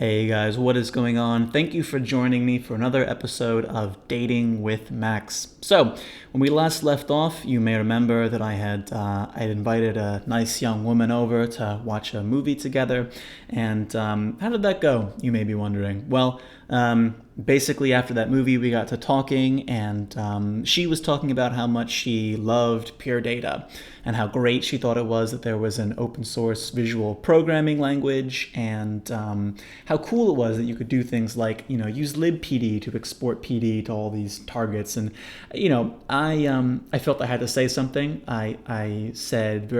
Hey guys, what is going on? Thank you for joining me for another episode of Dating with Max. So, when we last left off, you may remember that I had invited a nice young woman over to watch a movie together. And how did that go? You may be wondering. Well, basically after that movie, we got to talking, and she was talking about how much she loved Pure Data and how great she thought it was that there was an open source visual programming language, and how cool it was that you could do things like, use libpd to export PD to all these targets. And, I felt I had to say something. I said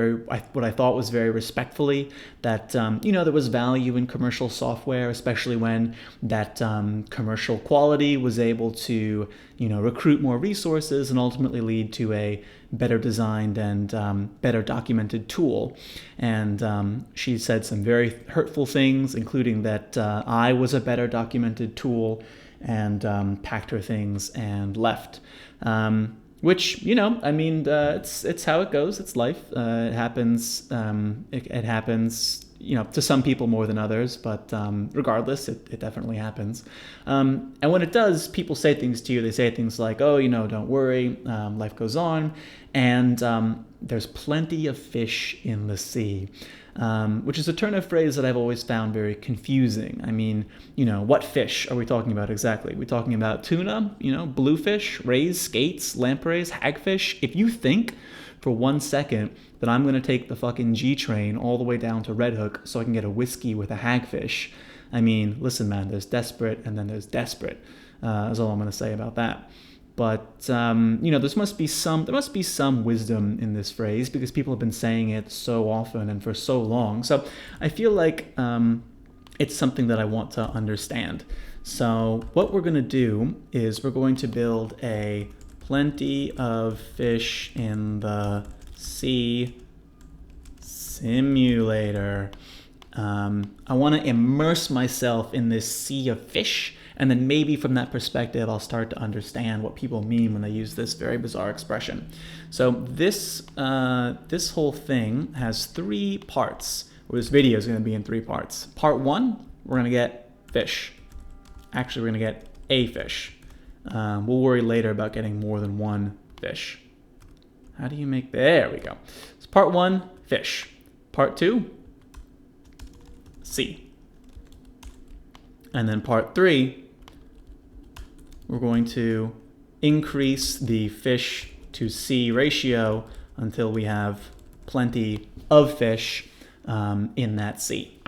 what I thought was very respectfully that, there was value in commercial software, especially when that commercial quality was able to, recruit more resources and ultimately lead to a better designed and better documented tool. And she said some very hurtful things, including that I was a better documented tool, and packed her things and left. Which, it's how it goes. It's life. It happens. It happens, to some people more than others, but regardless, it definitely happens. And when it does, people say things to you. They say things like, oh, don't worry, life goes on, and there's plenty of fish in the sea, which is a turn of phrase that I've always found very confusing. I mean, what fish are we talking about exactly? Are we talking about tuna, bluefish, rays, skates, lampreys, hagfish? If you think for 1 second that I'm going to take the fucking G train all the way down to Red Hook so I can get a whiskey with a hagfish, I mean, listen, man, there's desperate and then there's desperate. That's all I'm going to say about that. But there must be some wisdom in this phrase, because people have been saying it so often and for so long. So I feel like it's something that I want to understand. So what we're going to do is we're going to build a plenty of fish in the sea simulator. I want to immerse myself in this sea of fish, and then maybe from that perspective, I'll start to understand what people mean when they use this very bizarre expression. So this whole thing has 3 parts, or this video is going to be in 3 parts. Part 1, we're going to get fish. Actually, we're going to get a fish. We'll worry later about getting more than 1 fish. How do you make... There we go. So part 1, fish. Part 2, sea. And then part 3, we're going to increase the fish to sea ratio until we have plenty of fish in that sea.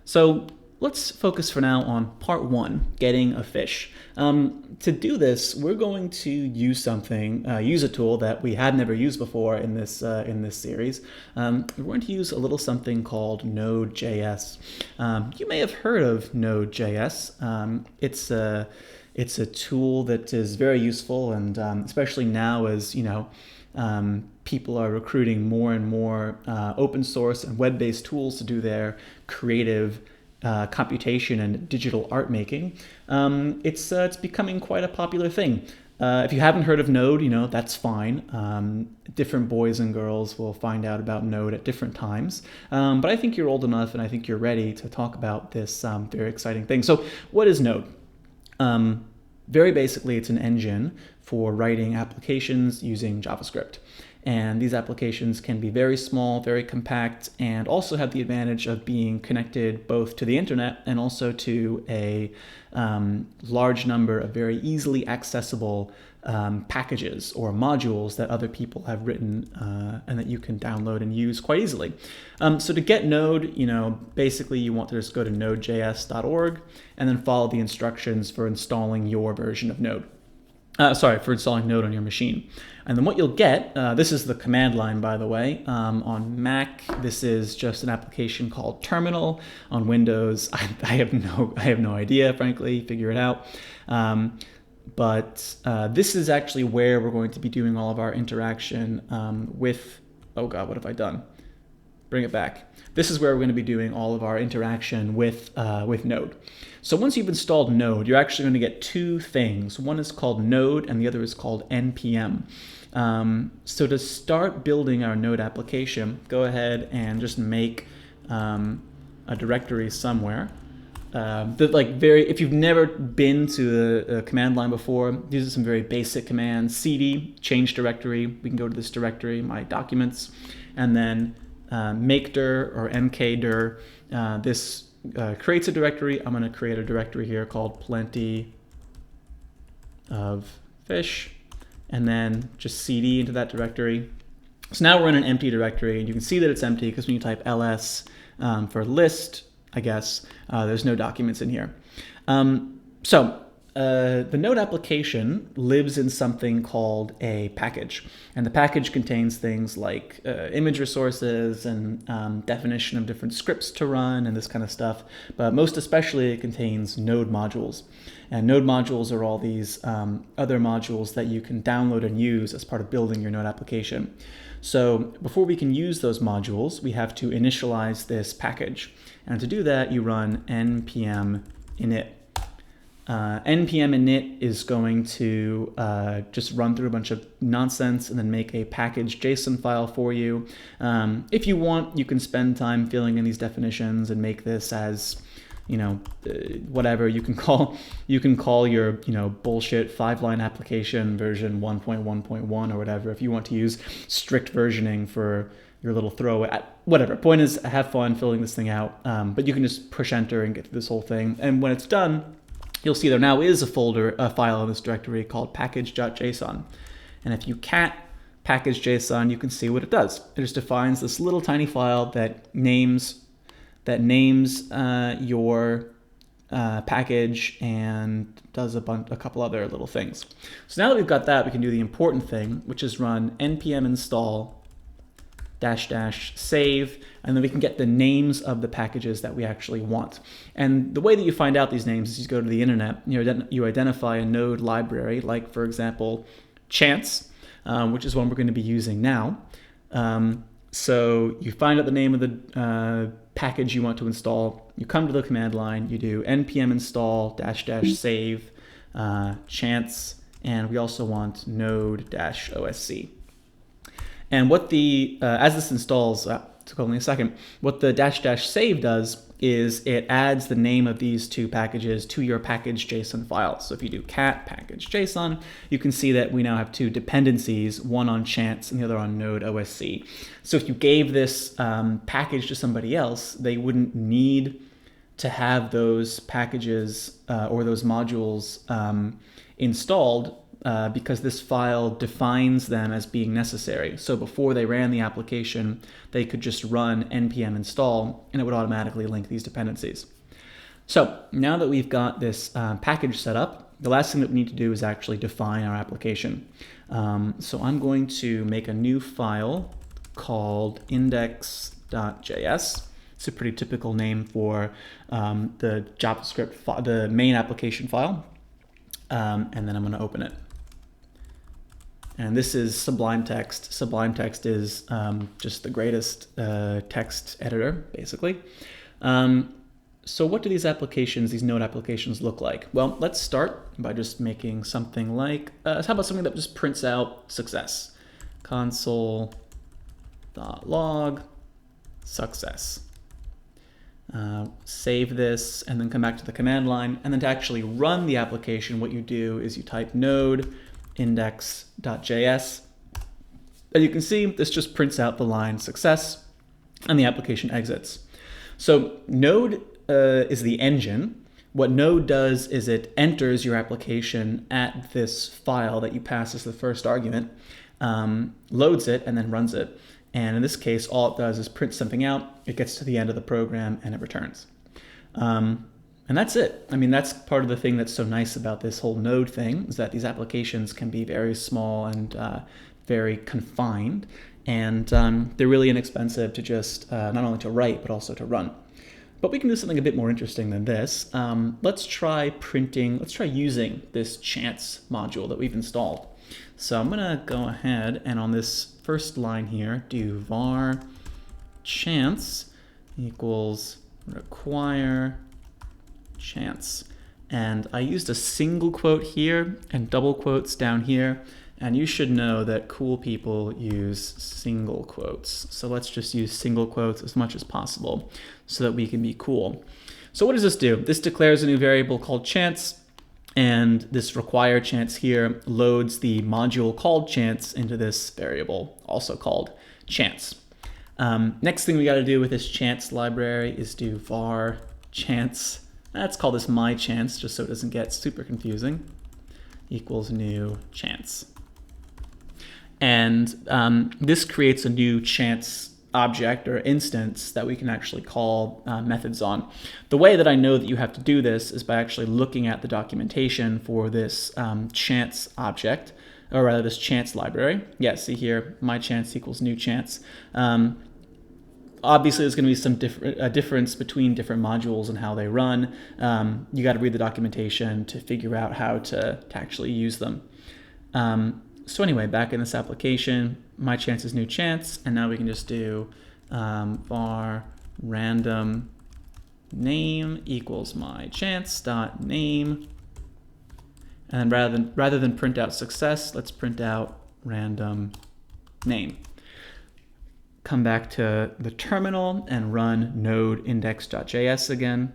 So let's focus for now on part 1, getting a fish. To do this, we're going to use a tool that we had never used before in this series. We're going to use a little something called Node.js. You may have heard of Node.js. It's a tool that is very useful, and especially now as people are recruiting more and more open source and web-based tools to do their creative computation and digital art making. It's becoming quite a popular thing. If you haven't heard of Node, that's fine. Different boys and girls will find out about Node at different times. But I think you're old enough, and I think you're ready to talk about this very exciting thing. So what is Node? Very basically, it's an engine for writing applications using JavaScript. And these applications can be very small, very compact, and also have the advantage of being connected both to the internet and also to a large number of very easily accessible packages or modules that other people have written and that you can download and use quite easily. So to get Node, basically you want to just go to nodejs.org and then follow the instructions for installing your version of Node. For installing Node on your machine. And then what you'll get, this is the command line, by the way. On Mac, this is just an application called Terminal. On Windows, I have no idea, frankly. Figure it out. But this is actually where we're going to be doing all of our interaction with. Oh God, what have I done? Bring it back. This is where we're going to be doing all of our interaction with Node. So once you've installed Node, you're actually going to get 2 things. One is called Node and the other is called NPM. So to start building our Node application, go ahead and just make a directory somewhere. if you've never been to a command line before, these are some very basic commands. cd, change directory. We can go to this directory, my documents, and then make dir or mkdir. This creates a directory. I'm going to create a directory here called plenty of fish, and then just cd into that directory. So now we're in an empty directory, and you can see that it's empty because when you type ls for list, I guess, there's no documents in here. The Node application lives in something called a package. And the package contains things like image resources and definition of different scripts to run and this kind of stuff. But most especially, it contains Node modules. And Node modules are all these other modules that you can download and use as part of building your Node application. So before we can use those modules, we have to initialize this package. And to do that, you run npm init. npm init is going to just run through a bunch of nonsense and then make a package JSON file for you. If you want, you can spend time filling in these definitions and make this as, whatever you can call your bullshit 5-line application version 1.1.1 or whatever. If you want to use strict versioning for your little throwaway, whatever. Point is, have fun filling this thing out. But you can just push enter and get through this whole thing. And when it's done, you'll see there now is a file in this directory called package.json. And if you cat package.json, you can see what it does. It just defines this little tiny file that names your package and does a couple other little things. So now that we've got that, we can do the important thing, which is run npm install -- save, and then we can get the names of the packages that we actually want. And the way that you find out these names is you go to the internet, you identify a Node library, like for example, chance, which is one we're going to be using now. So you find out the name of the package you want to install, you come to the command line, you do npm install -- save chance, and we also want node-osc. And what as this installs, took only a second, what the -- save does is it adds the name of these two packages to your package.json file. So if you do cat package.json, you can see that we now have two dependencies, one on chance and the other on node.osc. So if you gave this package to somebody else, they wouldn't need to have those packages or those modules installed because this file defines them as being necessary. So before they ran the application, they could just run npm install and it would automatically link these dependencies. So now that we've got this package set up, the last thing that we need to do is actually define our application. So I'm going to make a new file called index.js. It's a pretty typical name for the JavaScript, the main application file. And then I'm going to open it. And this is Sublime Text. Sublime Text is just the greatest text editor, basically. So what do these applications, these Node applications, look like? Well, let's start by just making something like, how about something that just prints out success? Console.log success. Save this and then come back to the command line. And then to actually run the application, what you do is you type node index.js. As you can see, this just prints out the line success and the application exits. So Node is the engine. What Node does is it enters your application at this file that you pass as the first argument, loads it, and then runs it. And in this case, all it does is print something out, it gets to the end of the program, and it returns. And that's it. I mean, that's part of the thing that's so nice about this whole Node thing, is that these applications can be very small and very confined. And they're really inexpensive to just, not only to write, but also to run. But we can do something a bit more interesting than this. Let's try using this chance module that we've installed. So I'm gonna go ahead and on this first line here, do var chance equals require chance. And I used a single quote here and double quotes down here. And you should know that cool people use single quotes. So let's just use single quotes as much as possible so that we can be cool. So what does this do? This declares a new variable called chance, and this require chance here loads the module called chance into this variable, also called chance. Next thing we got to do with this chance library is do var chance. Let's call this my chance, just so it doesn't get super confusing, equals new chance. And this creates a new chance object or instance that we can actually call methods on. The way that I know that you have to do this is by actually looking at the documentation for this chance object, or rather this chance library. Yeah, see here, my chance equals new chance. Obviously, there's going to be some difference between different modules and how they run. You got to read the documentation to figure out how to actually use them. So anyway, back in this application, my chance is new chance, and now we can just do var random name equals my chance dot name, and then rather than print out success, let's print out random name. Come back to the terminal and run node index.js again.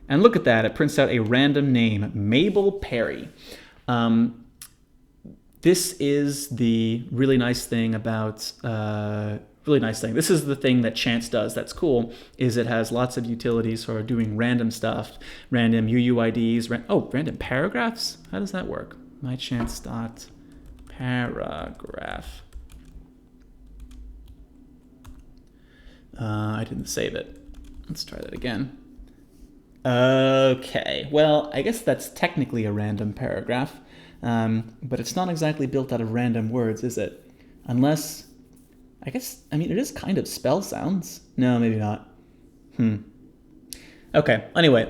And look at that, it prints out a random name, Mabel Perry. This is the really nice thing about, this is the thing that chance does that's cool, is it has lots of utilities for doing random stuff, random UUIDs, random paragraphs? How does that work? My chance dot paragraph. I didn't save it. Let's try that again. Okay, well, I guess that's technically a random paragraph, but it's not exactly built out of random words, is it? Unless, it is kind of spell sounds. No, maybe not. Okay, anyway,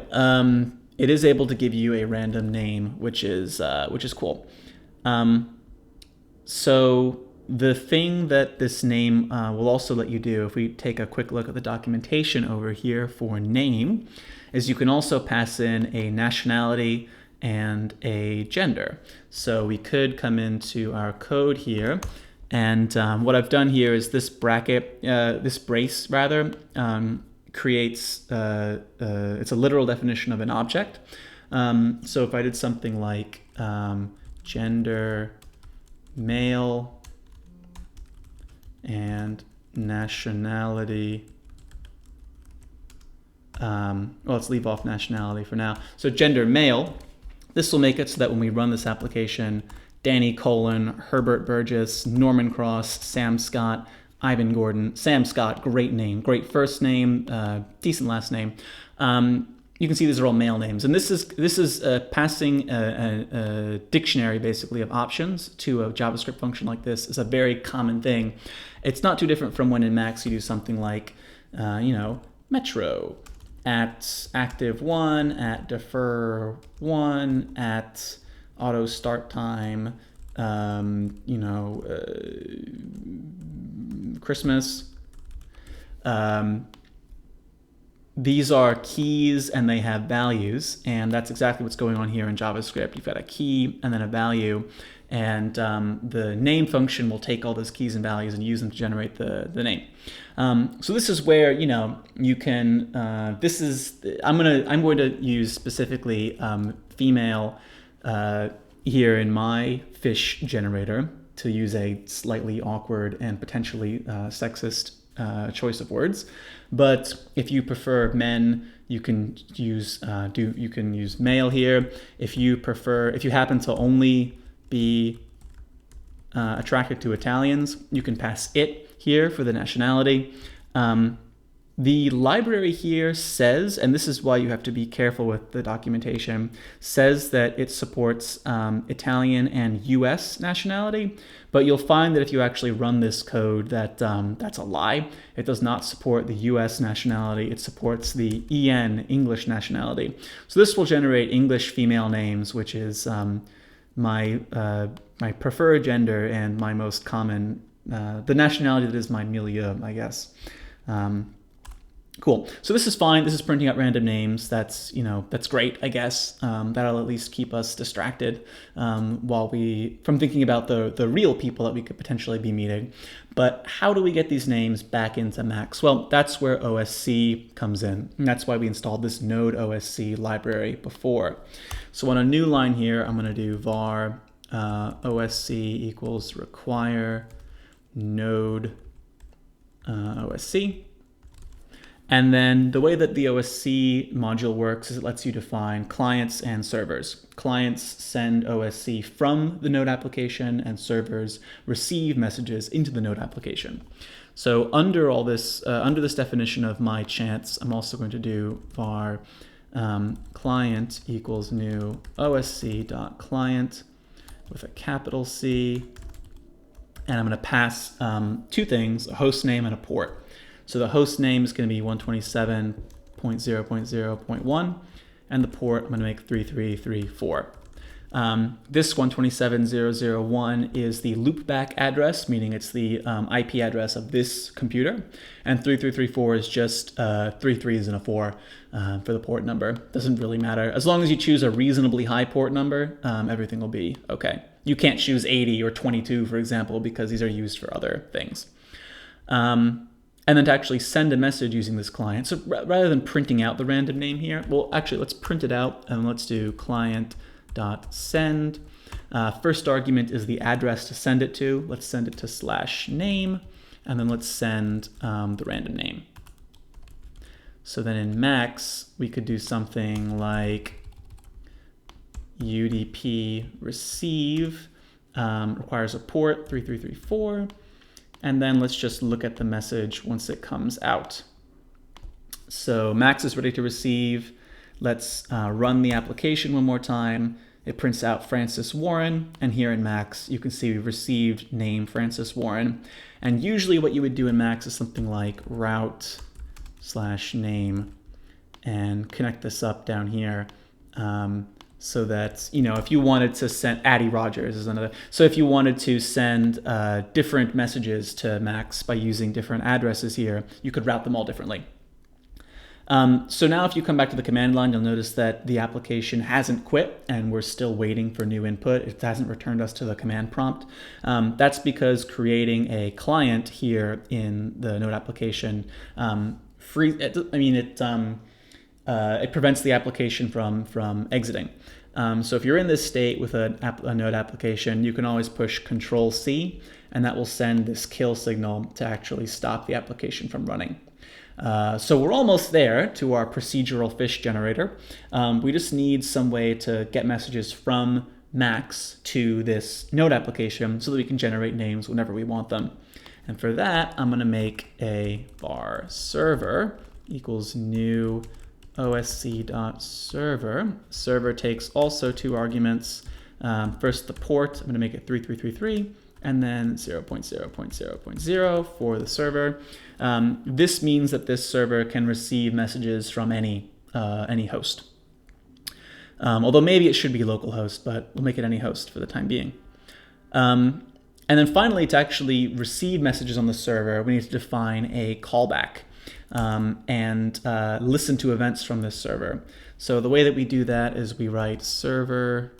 it is able to give you a random name, which is cool. So the thing that this name will also let you do, if we take a quick look at the documentation over here for name, is you can also pass in a nationality and a gender. So we could come into our code here, and what I've done here is this bracket, this brace rather, creates, it's a literal definition of an object. So if I did something like gender male and nationality, well, let's leave off nationality for now. So gender male, this will make it so that when we run this application, Danny Colon, Herbert Burgess, Norman Cross, Sam Scott, Ivan Gordon, Sam Scott, great name, great first name, decent last name. You can see these are all male names, and this is passing a dictionary basically of options to a JavaScript function like this is a very common thing. It's not too different from when in Max you do something like, Metro at active 1 at defer 1 at auto start time, Christmas. These are keys and they have values, and that's exactly what's going on here in JavaScript. You've got a key and then a value, and the name function will take all those keys and values and use them to generate the name. So this is where you can. I'm going to use specifically female here in my fish generator to use a slightly awkward and potentially sexist choice of words. But if you prefer men, you can use male here. If you happen to only be attracted to Italians, you can pass it here for the nationality. The library here says, and this is why you have to be careful with the documentation, says that it supports Italian and US nationality, but you'll find that if you actually run this code that that's a lie. It does not support the US nationality, it supports the EN, English nationality. So this will generate English female names, which is my preferred gender and my most common, the nationality that is my milieu, I guess. Cool. So this is fine. This is printing out random names. That's, that's great, I guess. That'll at least keep us distracted from thinking about the real people that we could potentially be meeting. But how do we get these names back into Max? Well, that's where OSC comes in. And that's why we installed this Node OSC library before. So on a new line here, I'm going to do var OSC equals require node OSC. And then the way that the OSC module works is it lets you define clients and servers. Clients send OSC from the Node application, and servers receive messages into the Node application. So under all this, under this definition of my chance, I'm also going to do var client equals new OSC.client with a capital C. And I'm going to pass two things, a host name and a port. So the host name is going to be 127.0.0.1, and the port I'm going to make 3334. This 127.0.0.1 is the loopback address, meaning it's the IP address of this computer, and 3334 is just 3 3s and a 4 for the port number. Doesn't really matter. As long as you choose a reasonably high port number, everything will be okay. You can't choose 80 or 22, for example, because these are used for other things. And then to actually send a message using this client. So rather than printing out the random name here, well, actually, let's print it out and let's do client.send. First argument is the address to send it to. Let's send it to /name, and then let's send the random name. So then in Max, we could do something like UDP receive requires a port 3334. And then let's just look at the message once it comes out. So Max is ready to receive. Let's run the application one more time. It prints out Francis Warren. And here in Max, you can see we've received name Francis Warren. And usually what you would do in Max is something like route/name and connect this up down here. So that, if you wanted to send Addie Rogers is another. So if you wanted to send different messages to Max by using different addresses here, you could route them all differently. So now if you come back to the command line, you'll notice that the application hasn't quit and we're still waiting for new input. It hasn't returned us to the command prompt. That's because creating a client here in the Node application it prevents the application from exiting. So if you're in this state with a Node application, you can always push Control-C, and that will send this kill signal to actually stop the application from running. So we're almost there to our procedural fish generator. We just need some way to get messages from Max to this Node application so that we can generate names whenever we want them. And for that, I'm going to make a var server equals new OSC.server. Server takes also two arguments. First the port, I'm going to make it 3333, and then 0.0.0.0 for the server. This means that this server can receive messages from any host. Although maybe it should be localhost, but we'll make it any host for the time being. And then finally, to actually receive messages on the server, we need to define a callback. And listen to events from this server. So the way that we do that is we write server.on.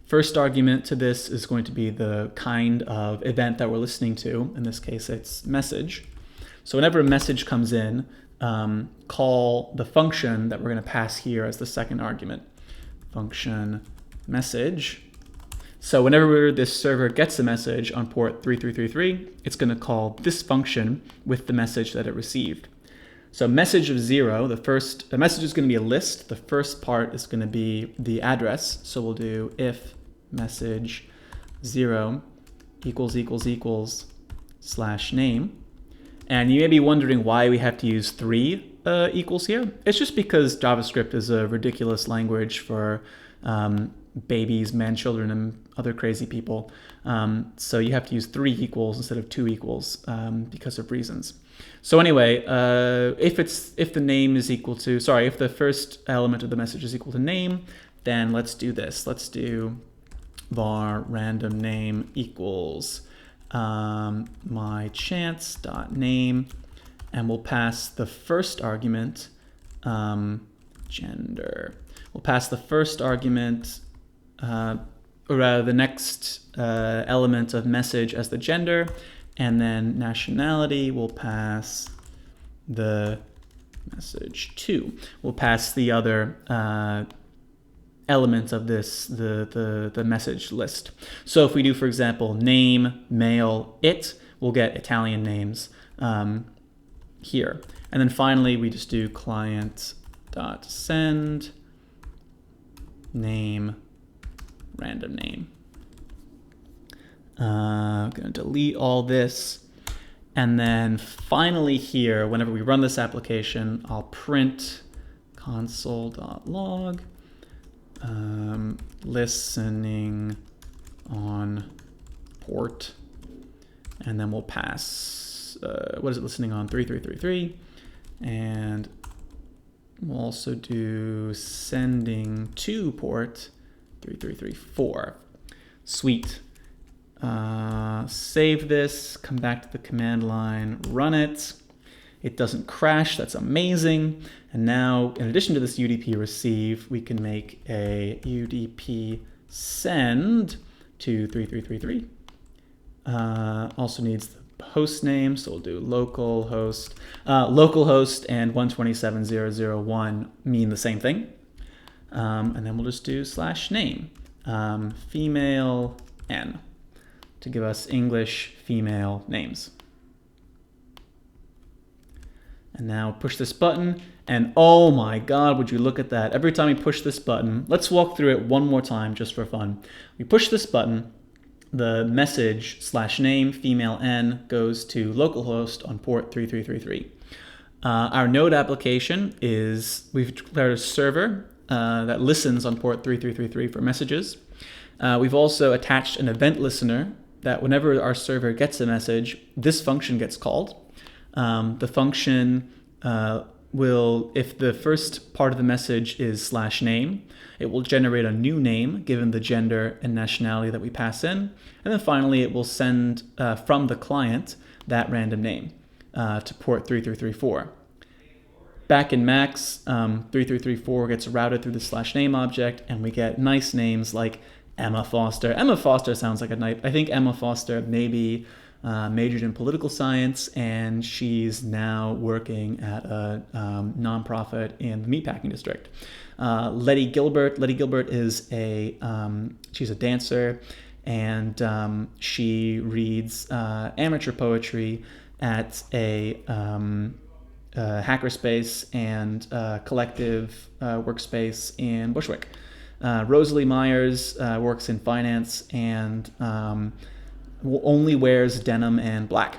First argument to this is going to be the kind of event that we're listening to. In this case, it's message. So whenever a message comes in, call the function that we're going to pass here as the second argument, function message. So whenever this server gets a message on port 3333, it's going to call this function with the message that it received. So message of 0, the message is going to be a list. The first part is going to be the address. So we'll do if message 0 equals /name. And you may be wondering why we have to use 3 equals here. It's just because JavaScript is a ridiculous language for babies, man-children, and other crazy people. So you have to use 3 equals instead of 2 equals because of reasons. So anyway, if the first element of the message is equal to name, then let's do this. Let's do var random name equals my chance.name, and we'll pass the first argument, gender. We'll pass the first argument, or rather the next element of message as the gender, and then nationality will pass the message to. We'll pass the other element of this, the message list. So if we do, for example, name, male, it, we'll get Italian names here. And then finally, we just do client.send name, random name. I'm going to delete all this. And then finally here, whenever we run this application, I'll print console.log, listening on port, and then we'll pass, what is it listening on? 3333. And we'll also do sending to port 3334. Sweet. Save this, come back to the command line, run it. It doesn't crash, that's amazing. And now, in addition to this UDP receive, we can make a UDP send to 3333. Also needs the host name, so we'll do localhost. Localhost and 127.0.0.1 mean the same thing. And then we'll just do /name, female n, to give us English female names. And now push this button, and oh my God, would you look at that. Every time we push this button, let's walk through it one more time just for fun. We push this button, the message /name female n goes to localhost on port 3333. Our Node application is, we've declared a server that listens on port 3333 for messages. We've also attached an event listener that whenever our server gets a message, this function gets called. The function will, if the first part of the message is /name, it will generate a new name given the gender and nationality that we pass in. And then finally, it will send from the client that random name to port 3334. Back in Max, 3334 gets routed through the /name object, and we get nice names like Emma Foster. Emma Foster sounds like a nice, I think Emma Foster maybe majored in political science, and she's now working at a nonprofit in the meatpacking district. Letty Gilbert is she's a dancer, and she reads amateur poetry at a hackerspace and collective workspace in Bushwick. Rosalie Myers works in finance and only wears denim and black.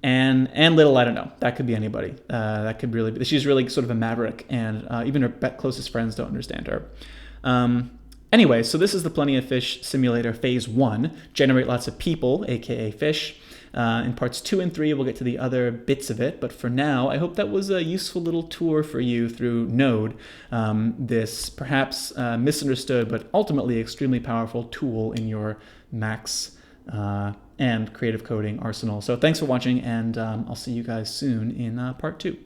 And Little, I don't know. That could be anybody. That could really be. She's really sort of a maverick, and even her closest friends don't understand her. Anyway, so this is the Plenty of Fish Simulator Phase 1. Generate lots of people, aka fish. In parts 2 and 3, we'll get to the other bits of it. But for now, I hope that was a useful little tour for you through Node, this perhaps misunderstood but ultimately extremely powerful tool in your Max and creative coding arsenal. So thanks for watching, and I'll see you guys soon in part 2.